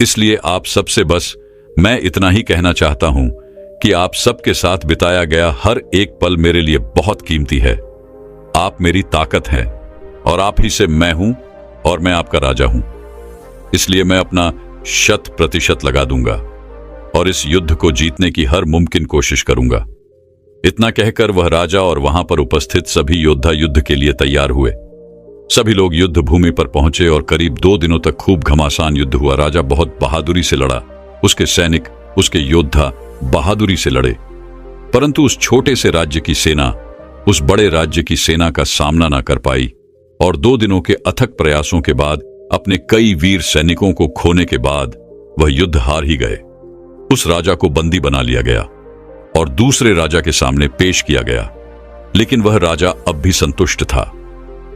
इसलिए आप सबसे बस मैं इतना ही कहना चाहता हूं कि आप सबके साथ बिताया गया हर एक पल मेरे लिए बहुत कीमती है। आप मेरी ताकत हैं और आप ही से मैं हूं और मैं आपका राजा हूं। इसलिए मैं अपना 100% लगा दूंगा और इस युद्ध को जीतने की हर मुमकिन कोशिश करूंगा। इतना कहकर वह राजा और वहां पर उपस्थित सभी योद्धा युद्ध के लिए तैयार हुए। सभी लोग युद्ध भूमि पर पहुंचे और करीब 2 दिनों तक खूब घमासान युद्ध हुआ। राजा बहुत बहादुरी से लड़ा, उसके सैनिक, उसके योद्धा बहादुरी से लड़े, परंतु उस छोटे से राज्य की सेना उस बड़े राज्य की सेना का सामना न कर पाई और 2 दिनों के अथक प्रयासों के बाद अपने कई वीर सैनिकों को खोने के बाद वह युद्ध हार ही गए। उस राजा को बंदी बना लिया गया और दूसरे राजा के सामने पेश किया गया, लेकिन वह राजा अब भी संतुष्ट था।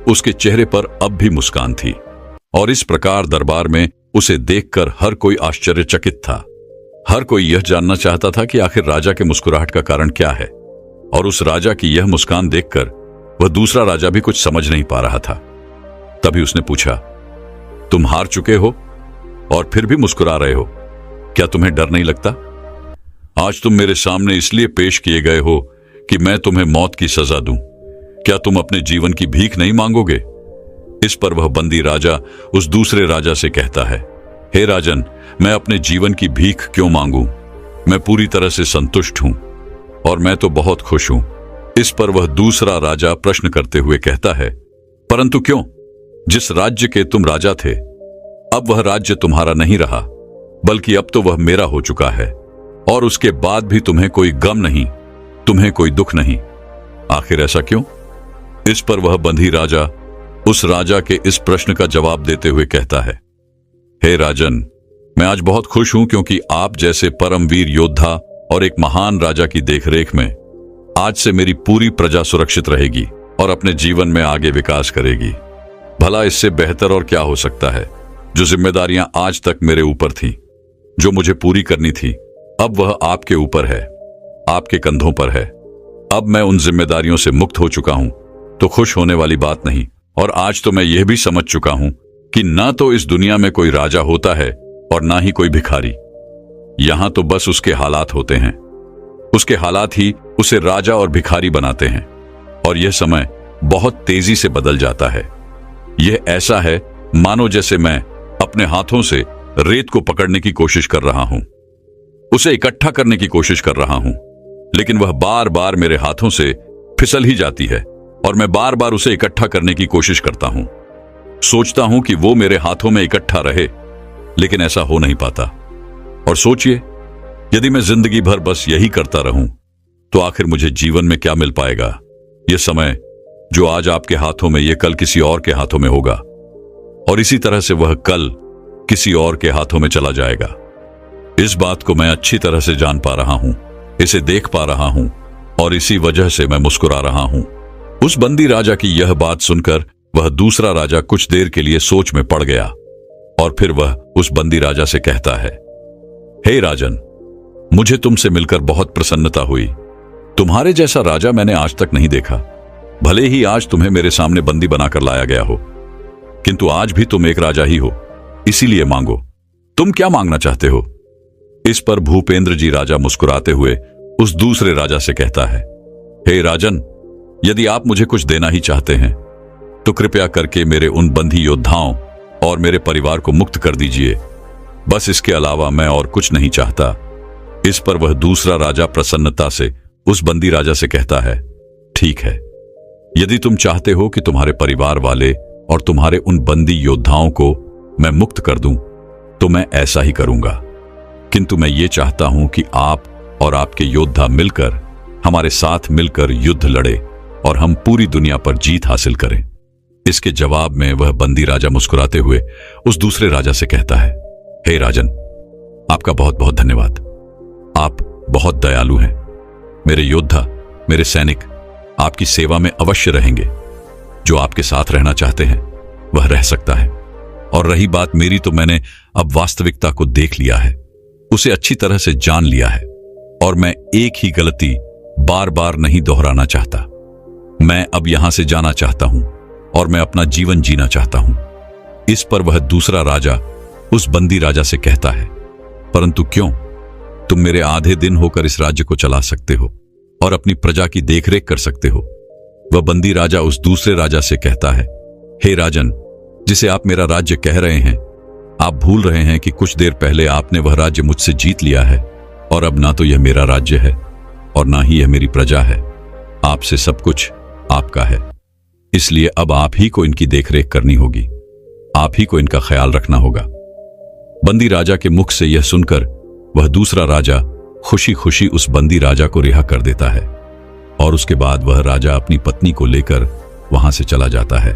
उसके चेहरे पर अब भी मुस्कान थी और इस प्रकार दरबार में उसे देखकर हर कोई आश्चर्यचकित था। हर कोई यह जानना चाहता था कि आखिर राजा के मुस्कुराहट का कारण क्या है, और उस राजा की यह मुस्कान देखकर वह दूसरा राजा भी कुछ समझ नहीं पा रहा था। तभी उसने पूछा, तुम हार चुके हो और फिर भी मुस्कुरा रहे हो, क्या तुम्हें डर नहीं लगता? आज तुम मेरे सामने इसलिए पेश किए गए हो कि मैं तुम्हें मौत की सजा दूं। क्या तुम अपने जीवन की भीख नहीं मांगोगे? इस पर वह बंदी राजा उस दूसरे राजा से कहता है, हे राजन, मैं अपने जीवन की भीख क्यों मांगूं? मैं पूरी तरह से संतुष्ट हूं और मैं तो बहुत खुश हूं। इस पर वह दूसरा राजा प्रश्न करते हुए कहता है, परंतु क्यों? जिस राज्य के तुम राजा थे, अब वह राज्य तुम्हारा नहीं रहा, बल्कि अब तो वह मेरा हो चुका है, और उसके बाद भी तुम्हें कोई गम नहीं, तुम्हें कोई दुख नहीं। आखिर ऐसा क्यों? इस पर वह बंदी राजा उस राजा के इस प्रश्न का जवाब देते हुए कहता है, हे राजन, मैं आज बहुत खुश हूं क्योंकि आप जैसे परमवीर योद्धा और एक महान राजा की देखरेख में आज से मेरी पूरी प्रजा सुरक्षित रहेगी और अपने जीवन में आगे विकास करेगी। भला इससे बेहतर और क्या हो सकता है? जो जिम्मेदारियां आज तक मेरे ऊपर थीं, जो मुझे पूरी करनी थी, अब वह आपके ऊपर है, आपके कंधों पर है। अब मैं उन जिम्मेदारियों से मुक्त हो चुका हूं, तो खुश होने वाली बात नहीं। और आज तो मैं यह भी समझ चुका हूं कि ना तो इस दुनिया में कोई राजा होता है और ना ही कोई भिखारी। यहां तो बस उसके हालात होते हैं। उसके हालात ही उसे राजा और भिखारी बनाते हैं, और यह समय बहुत तेजी से बदल जाता है। यह ऐसा है मानो जैसे मैं अपने हाथों से रेत को पकड़ने की कोशिश कर रहा हूं, उसे इकट्ठा करने की कोशिश कर रहा हूं, लेकिन वह बार बार मेरे हाथों से फिसल ही जाती है और मैं बार बार उसे इकट्ठा करने की कोशिश करता हूं। सोचता हूं कि वो मेरे हाथों में इकट्ठा रहे, लेकिन ऐसा हो नहीं पाता। और सोचिए, यदि मैं जिंदगी भर बस यही करता रहूं, तो आखिर मुझे जीवन में क्या मिल पाएगा? यह समय जो आज आपके हाथों में, यह कल किसी और के हाथों में होगा, और इसी तरह से वह कल किसी और के हाथों में चला जाएगा। इस बात को मैं अच्छी तरह से जान पा रहा हूं, इसे देख पा रहा हूं, और इसी वजह से मैं मुस्कुरा रहा हूं। उस बंदी राजा की यह बात सुनकर वह दूसरा राजा कुछ देर के लिए सोच में पड़ गया, और फिर वह उस बंदी राजा से कहता है, हे राजन, मुझे तुमसे मिलकर बहुत प्रसन्नता हुई। तुम्हारे जैसा राजा मैंने आज तक नहीं देखा। भले ही आज तुम्हें मेरे सामने बंदी बनाकर लाया गया हो, किंतु आज भी तुम एक राजा ही हो, इसीलिए मांगो। तुम क्या मांगना चाहते हो? इस पर भूपेंद्र जी राजा मुस्कुराते हुए उस दूसरे राजा से कहता है, हे राजन, यदि आप मुझे कुछ देना ही चाहते हैं तो कृपया करके मेरे उन बंदी योद्धाओं और मेरे परिवार को मुक्त कर दीजिए। बस इसके अलावा मैं और कुछ नहीं चाहता। इस पर वह दूसरा राजा प्रसन्नता से उस बंदी राजा से कहता है, ठीक है, यदि तुम चाहते हो कि तुम्हारे परिवार वाले और तुम्हारे उन बंदी योद्धाओं को मैं मुक्त कर दूं, तो मैं ऐसा ही करूंगा। किंतु मैं ये चाहता हूं कि आप और आपके योद्धा मिलकर हमारे साथ मिलकर युद्ध लड़े और हम पूरी दुनिया पर जीत हासिल करें। इसके जवाब में वह बंदी राजा मुस्कुराते हुए उस दूसरे राजा से कहता है, हे राजन, आपका बहुत बहुत धन्यवाद। आप बहुत दयालु हैं। मेरे योद्धा, मेरे सैनिक आपकी सेवा में अवश्य रहेंगे। जो आपके साथ रहना चाहते हैं वह रह सकता है। और रही बात मेरी, तो मैंने अब वास्तविकता को देख लिया है, उसे अच्छी तरह से जान लिया है, और मैं एक ही गलती बार बार नहीं दोहराना चाहता। मैं अब यहां से जाना चाहता हूं और मैं अपना जीवन जीना चाहता हूं। इस पर वह दूसरा राजा उस बंदी राजा से कहता है, परंतु क्यों? तुम मेरे आधे दिन होकर इस राज्य को चला सकते हो और अपनी प्रजा की देखरेख कर सकते हो। वह बंदी राजा उस दूसरे राजा से कहता है, हे राजन, जिसे आप मेरा राज्य कह रहे हैं, आप भूल रहे हैं कि कुछ देर पहले आपने वह राज्य मुझसे जीत लिया है, और अब ना तो यह मेरा राज्य है और ना ही यह मेरी प्रजा है। आपसे सब कुछ आपका है, इसलिए अब आप ही को इनकी देखरेख करनी होगी, आप ही को इनका ख्याल रखना होगा। बंदी राजा के मुख से यह सुनकर वह दूसरा राजा खुशी खुशी उस बंदी राजा को रिहा कर देता है। और उसके बाद वह राजा अपनी पत्नी को लेकर वहां से चला जाता है।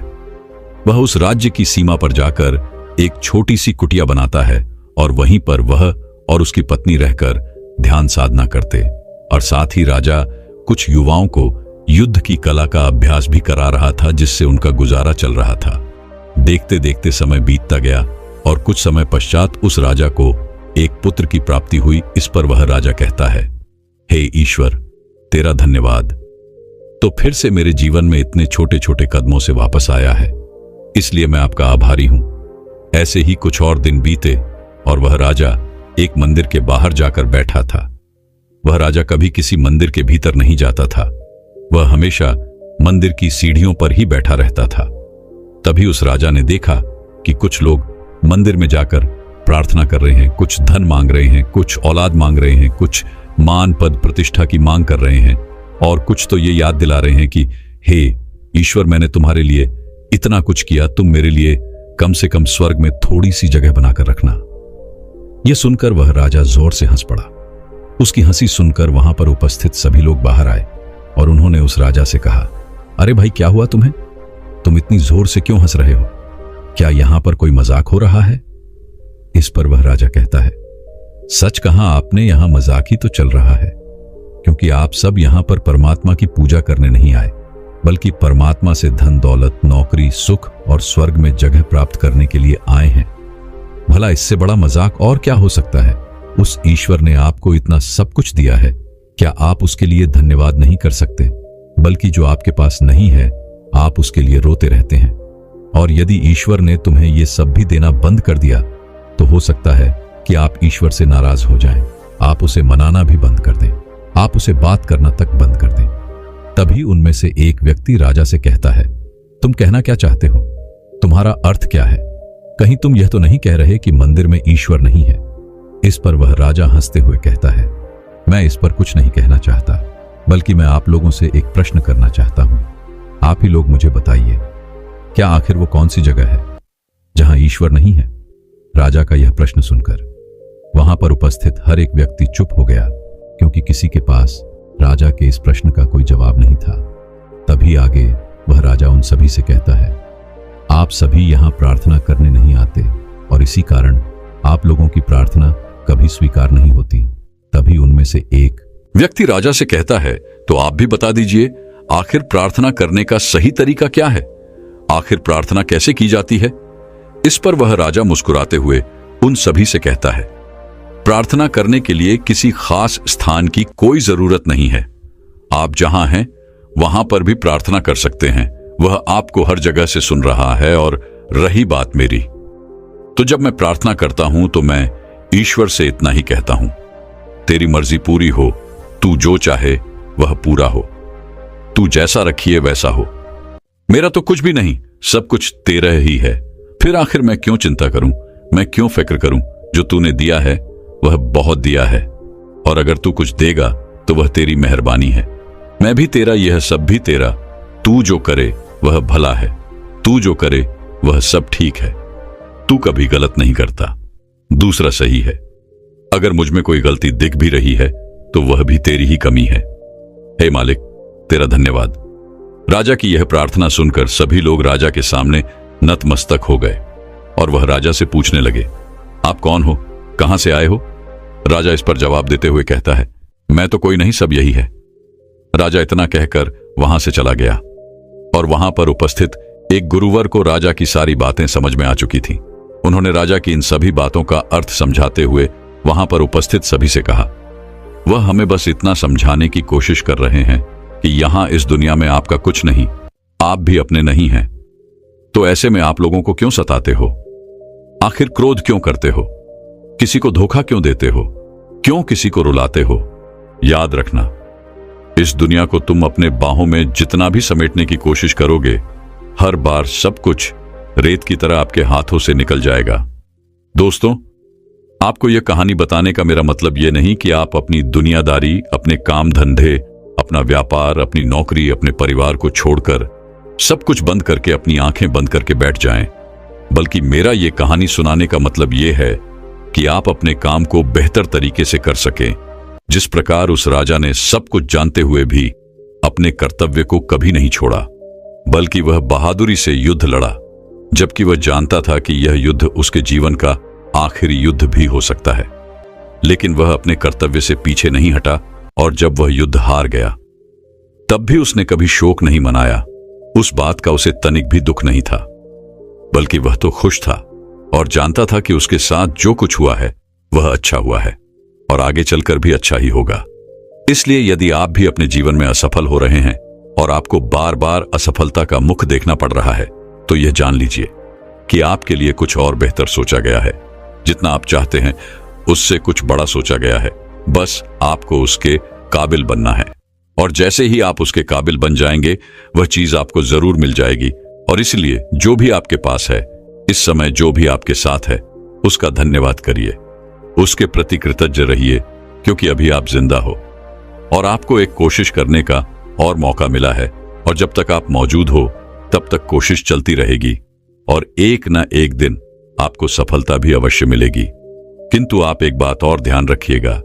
वह उस राज्य की सीमा पर जाकर एक छोटी सी कुटिया बनाता है और वहीं पर वह और उसकी पत्नी रहकर ध्यान साधना करते, और साथ ही राजा कुछ युवाओं को युद्ध की कला का अभ्यास भी करा रहा था, जिससे उनका गुजारा चल रहा था। देखते देखते समय बीतता गया और कुछ समय पश्चात उस राजा को एक पुत्र की प्राप्ति हुई। इस पर वह राजा कहता है, हे ईश्वर, तेरा धन्यवाद, तो फिर से मेरे जीवन में इतने छोटे छोटे कदमों से वापस आया है, इसलिए मैं आपका आभारी हूं। ऐसे ही कुछ और दिन बीते और वह राजा एक मंदिर के बाहर जाकर बैठा था। वह राजा कभी किसी मंदिर के भीतर नहीं जाता था, वह हमेशा मंदिर की सीढ़ियों पर ही बैठा रहता था। तभी उस राजा ने देखा कि कुछ लोग मंदिर में जाकर प्रार्थना कर रहे हैं, कुछ धन मांग रहे हैं, कुछ औलाद मांग रहे हैं, कुछ मान पद प्रतिष्ठा की मांग कर रहे हैं, और कुछ तो ये याद दिला रहे हैं कि हे ईश्वर, मैंने तुम्हारे लिए इतना कुछ किया, तुम मेरे लिए कम से कम स्वर्ग में थोड़ी सी जगह बनाकर रखना। यह सुनकर वह राजा जोर से हंस पड़ा। उसकी हंसी सुनकर वहां पर उपस्थित सभी लोग बाहर आए और उन्होंने उस राजा से कहा, अरे भाई, क्या हुआ तुम्हें? तुम इतनी जोर से क्यों हंस रहे हो? क्या यहां पर कोई मजाक हो रहा है? इस पर वह राजा कहता है, सच कहा आपने, यहां मजाक ही तो चल रहा है, क्योंकि आप सब यहां पर परमात्मा की पूजा करने नहीं आए, बल्कि परमात्मा से धन दौलत, नौकरी, सुख और स्वर्ग में जगह प्राप्त करने के लिए आए हैं। भला इससे बड़ा मजाक और क्या हो सकता है? उस ईश्वर ने आपको इतना सब कुछ दिया है, क्या आप उसके लिए धन्यवाद नहीं कर सकते? बल्कि जो आपके पास नहीं है, आप उसके लिए रोते रहते हैं। और यदि ईश्वर ने तुम्हें ये सब भी देना बंद कर दिया, तो हो सकता है कि आप ईश्वर से नाराज हो जाएं, आप उसे मनाना भी बंद कर दें, आप उसे बात करना तक बंद कर दें। तभी उनमें से एक व्यक्ति राजा से कहता है, तुम कहना क्या चाहते हो? तुम्हारा अर्थ क्या है? कहीं तुम यह तो नहीं कह रहे कि मंदिर में ईश्वर नहीं है? इस पर वह राजा हंसते हुए कहता है, मैं इस पर कुछ नहीं कहना चाहता, बल्कि मैं आप लोगों से एक प्रश्न करना चाहता हूं। आप ही लोग मुझे बताइए, क्या आखिर वो कौन सी जगह है जहां ईश्वर नहीं है? राजा का यह प्रश्न सुनकर वहां पर उपस्थित हर एक व्यक्ति चुप हो गया, क्योंकि किसी के पास राजा के इस प्रश्न का कोई जवाब नहीं था। तभी आगे वह राजा उन सभी से कहता है, आप सभी यहां प्रार्थना करने नहीं आते, और इसी कारण आप लोगों की प्रार्थना कभी स्वीकार नहीं होती। तभी उनमें से एक व्यक्ति राजा से कहता है, तो आप भी बता दीजिए, आखिर प्रार्थना करने का सही तरीका क्या है? आखिर प्रार्थना कैसे की जाती है? इस पर वह राजा मुस्कुराते हुए उन सभी से कहता है, प्रार्थना करने के लिए किसी खास स्थान की कोई जरूरत नहीं है। आप जहां हैं वहां पर भी प्रार्थना कर सकते हैं, वह आपको हर जगह से सुन रहा है। और रही बात मेरी, तो जब मैं प्रार्थना करता हूं तो मैं ईश्वर से इतना ही कहता हूं, तेरी मर्जी पूरी हो, तू जो चाहे वह पूरा हो, तू जैसा रखिए वैसा हो। मेरा तो कुछ भी नहीं, सब कुछ तेरा ही है। फिर आखिर मैं क्यों चिंता करूं, मैं क्यों फिक्र करूं? जो तूने दिया है वह बहुत दिया है, और अगर तू कुछ देगा तो वह तेरी मेहरबानी है। मैं भी तेरा, यह सब भी तेरा। तू जो करे वह भला है, तू जो करे वह सब ठीक है। तू कभी गलत नहीं करता, दूसरा सही है। अगर मुझ में कोई गलती दिख भी रही है तो वह भी तेरी ही कमी है। हे मालिक, तेरा धन्यवाद। राजा की यह प्रार्थना सुनकर सभी लोग राजा के सामने नतमस्तक हो गए और वह राजा से पूछने लगे, आप कौन हो, कहां से आए हो? राजा इस पर जवाब देते हुए कहता है, मैं तो कोई नहीं, सब यही है। राजा इतना कहकर वहां से चला गया और वहां पर उपस्थित एक गुरुवर को राजा की सारी बातें समझ में आ चुकी थी। उन्होंने राजा की इन सभी बातों का अर्थ समझाते हुए वहां पर उपस्थित सभी से कहा, वह हमें बस इतना समझाने की कोशिश कर रहे हैं कि यहां इस दुनिया में आपका कुछ नहीं, आप भी अपने नहीं हैं। तो ऐसे में आप लोगों को क्यों सताते हो? आखिर क्रोध क्यों करते हो? किसी को धोखा क्यों देते हो? क्यों किसी को रुलाते हो? याद रखना, इस दुनिया को तुम अपने बाहों में जितना भी समेटने की कोशिश करोगे, हर बार सब कुछ रेत की तरह आपके हाथों से निकल जाएगा। दोस्तों, आपको यह कहानी बताने का मेरा मतलब यह नहीं कि आप अपनी दुनियादारी, अपने काम धंधे, अपना व्यापार, अपनी नौकरी, अपने परिवार को छोड़कर सब कुछ बंद करके अपनी आंखें बंद करके बैठ जाएं, बल्कि मेरा यह कहानी सुनाने का मतलब यह है कि आप अपने काम को बेहतर तरीके से कर सकें, जिस प्रकार उस राजा ने सब कुछ जानते हुए भी अपने कर्तव्य को कभी नहीं छोड़ा, बल्कि वह बहादुरी से युद्ध लड़ा, जबकि वह जानता था कि यह युद्ध उसके जीवन का आखिरी युद्ध भी हो सकता है। लेकिन वह अपने कर्तव्य से पीछे नहीं हटा और जब वह युद्ध हार गया तब भी उसने कभी शोक नहीं मनाया। उस बात का उसे तनिक भी दुख नहीं था, बल्कि वह तो खुश था और जानता था कि उसके साथ जो कुछ हुआ है वह अच्छा हुआ है और आगे चलकर भी अच्छा ही होगा। इसलिए यदि आप भी अपने जीवन में असफल हो रहे हैं और आपको बार बार असफलता का मुख देखना पड़ रहा है, तो यह जान लीजिए कि आपके लिए कुछ और बेहतर सोचा गया है। जितना आप चाहते हैं उससे कुछ बड़ा सोचा गया है, बस आपको उसके काबिल बनना है। और जैसे ही आप उसके काबिल बन जाएंगे वह चीज आपको जरूर मिल जाएगी। और इसलिए जो भी आपके पास है इस समय, जो भी आपके साथ है, उसका धन्यवाद करिए, उसके प्रति कृतज्ञ रहिए, क्योंकि अभी आप जिंदा हो और आपको एक कोशिश करने का और मौका मिला है। और जब तक आप मौजूद हो तब तक कोशिश चलती रहेगी और एक न एक दिन आपको सफलता भी अवश्य मिलेगी। किंतु आप एक बात और ध्यान रखिएगा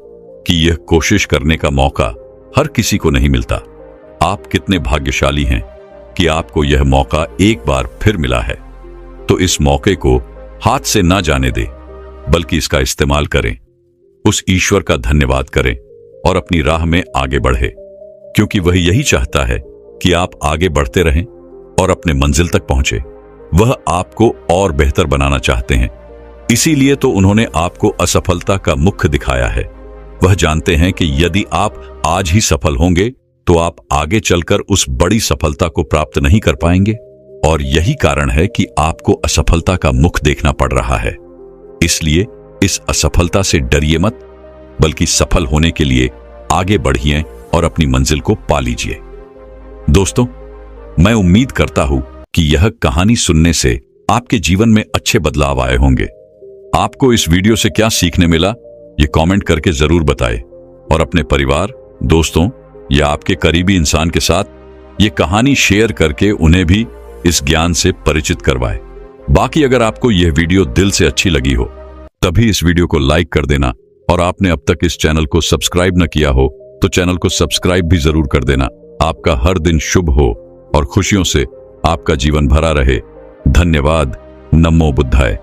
कि यह कोशिश करने का मौका हर किसी को नहीं मिलता। आप कितने भाग्यशाली हैं कि आपको यह मौका एक बार फिर मिला है। तो इस मौके को हाथ से ना जाने दें, बल्कि इसका इस्तेमाल करें, उस ईश्वर का धन्यवाद करें और अपनी राह में आगे बढ़े, क्योंकि वह यही चाहता है कि आप आगे बढ़ते रहें और अपने मंजिल तक पहुंचे। वह आपको और बेहतर बनाना चाहते हैं, इसीलिए तो उन्होंने आपको असफलता का मुख दिखाया है। वह जानते हैं कि यदि आप आज ही सफल होंगे तो आप आगे चलकर उस बड़ी सफलता को प्राप्त नहीं कर पाएंगे। और यही कारण है कि आपको असफलता का मुख देखना पड़ रहा है। इसलिए इस असफलता से डरिए मत, बल्कि सफल होने के लिए आगे बढ़िए और अपनी मंजिल को पा लीजिए। दोस्तों, मैं उम्मीद करता हूं कि यह कहानी सुनने से आपके जीवन में अच्छे बदलाव आए होंगे। आपको इस वीडियो से क्या सीखने मिला, ये कमेंट करके जरूर बताएं और अपने परिवार, दोस्तों या आपके करीबी इंसान के साथ ये कहानी शेयर करके उन्हें भी इस ज्ञान से परिचित करवाएं। बाकी अगर आपको यह वीडियो दिल से अच्छी लगी हो तभी इस वीडियो को लाइक कर देना, और आपने अब तक इस चैनल को सब्सक्राइब न किया हो तो चैनल को सब्सक्राइब भी जरूर कर देना। आपका हर दिन शुभ हो और खुशियों से आपका जीवन भरा रहे। धन्यवाद। नमो बुद्धाय।